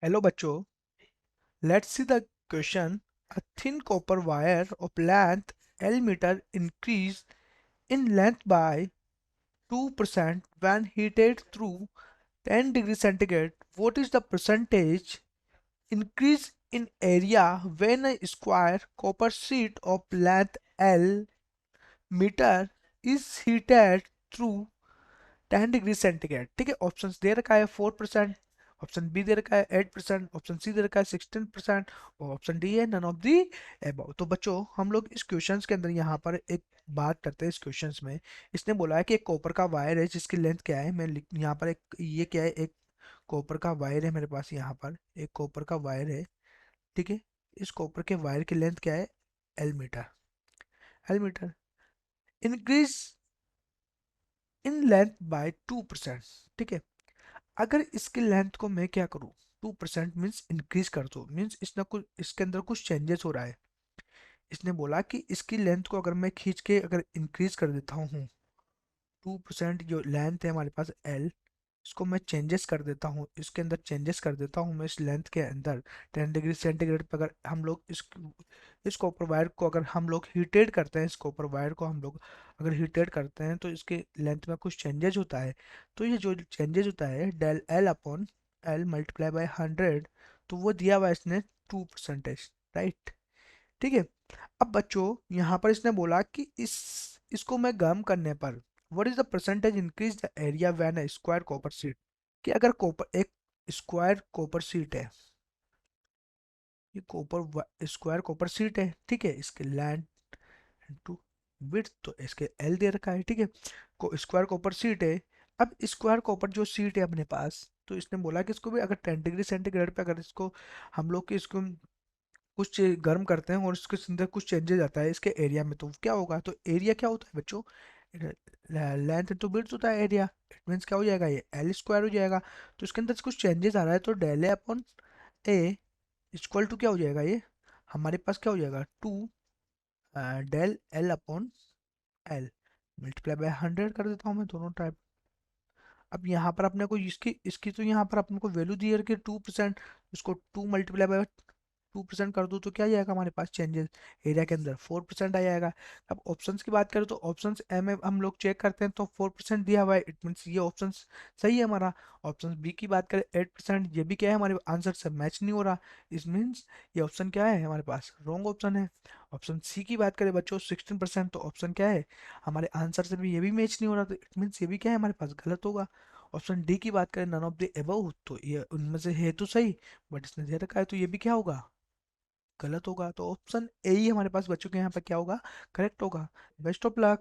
Hello बच्चों, let's see the question. A thin copper wire of length L meter increase in length by 2% when heated through 10 degrees centigrade. What is the percentage increase in area when a square copper sheet of length L meter is heated through 10 degree centigrade? ठीक है, option दे रखा है 4%, option B दे रखा है 8%, option C दे रखा है 16% और option D है नन ऑफ दी एबव। तो बच्चों हम लोग इस क्वेश्चंस के अंदर यहाँ पर एक बात करते हैं। इस क्वेश्चंस में इसने बोला है कि एक कॉपर का वायर है जिसकी लेंथ क्या है। यहाँ पर एक ये क्या है, एक कॉपर का वायर है मेरे पास। यहाँ पर एक कॉपर का वायर है, ठीक है। इस कॉपर के वायर की लेंथ क्या है? L metre. L metre increase in length by 2%, ठीक है। अगर इसकी लेंथ को मैं क्या करूँ, 2% मीन्स इंक्रीज कर दो, मीन्स इसने कुछ इसके अंदर कुछ चेंजेस हो रहा है। इसने बोला कि इसकी लेंथ को अगर मैं खींच के अगर इंक्रीज कर देता हूँ, 2% जो लेंथ है हमारे पास एल, इसको मैं चेंजेस कर देता हूँ, इसके अंदर चेंजेस कर देता हूँ मैं इस लेंथ के अंदर। 10 डिग्री सेंटीग्रेड पर अगर हम लोग इस कॉपर वायर को अगर हम लोग हीटेड करते हैं, इस कॉपर वायर को हम लोग अगर हीटेड करते हैं तो इसके लेंथ में कुछ चेंजेस होता है। तो ये जो चेंजेस होता है del L upon L multiply by 100, तो वो दिया हुआ है इसने 2%, राइट। ठीक है। अब बच्चों यहाँ पर इसने बोला कि इसको मैं गर्म करने पर what is the percentage increase the area when a square copper sheet, कि अगर कॉपर एक स्क्वायर कॉपर शीट है, ये कॉपर स्क्वायर कॉपर शीट है, ठीक है। इसके लेंथ इनटू विड्थ, तो इसके एल दे रखा है, ठीक है। को स्क्वायर कॉपर शीट है। अब स्क्वायर कॉपर जो शीट है अपने पास, तो इसने बोला कि इसको भी अगर 10 डिग्री सेंटीग्रेड पे अगर इसको हम लोग इसको कुछ गर्म करते हैं और इसके अंदर कुछ चेंजेस आता है इसके एरिया में, तो क्या होगा? तो एरिया क्या होता है बच्चों? लेंथ तो बिड्थ होता है एरिया। इट मीन्स क्या हो जाएगा? ये एल स्क्वायर हो जाएगा। तो इसके अंदर कुछ चेंजेस आ रहा है, तो del A upon A equal to क्या हो जाएगा? ये हमारे पास क्या हो जाएगा? 2 del L upon L multiply by 100 कर देता हूँ मैं दोनों टाइप। अब यहाँ पर अपने को इसकी इसकी तो यहाँ पर अपने को वैल्यू दी है कि 2%, इसको 2 मल्टीप्लाई बाय 2% कर दो तो क्या जाएगा हमारे पास चेंजेस एरिया के अंदर? 4% आ जाएगा। अब ऑप्शंस की बात करें तो ऑप्शंस ए में हम लोग चेक करते हैं तो 4% दिया हुआ है, इट मीन्स ये ऑप्शन सही है हमारा। ऑप्शन बी की बात करें 8%, ये भी क्या है हमारे आंसर से मैच नहीं हो रहा। इस मीन्स ये ऑप्शन क्या है हमारे पास? रॉन्ग ऑप्शन है। ऑप्शन सी की बात करें बच्चों 16%, तो ऑप्शन क्या है हमारे आंसर से भी? ये भी मैच नहीं हो रहा, तो इट मीन्स ये भी क्या है हमारे पास? गलत होगा। ऑप्शन डी की बात करें नन ऑफ द एबव, तो ये उनमें से है तो सही, बट इसने दे रखा है तो ये भी क्या होगा? गलत होगा। तो ऑप्शन ए ही हमारे पास बच्चों के यहाँ पे क्या होगा? करेक्ट होगा। Best of luck.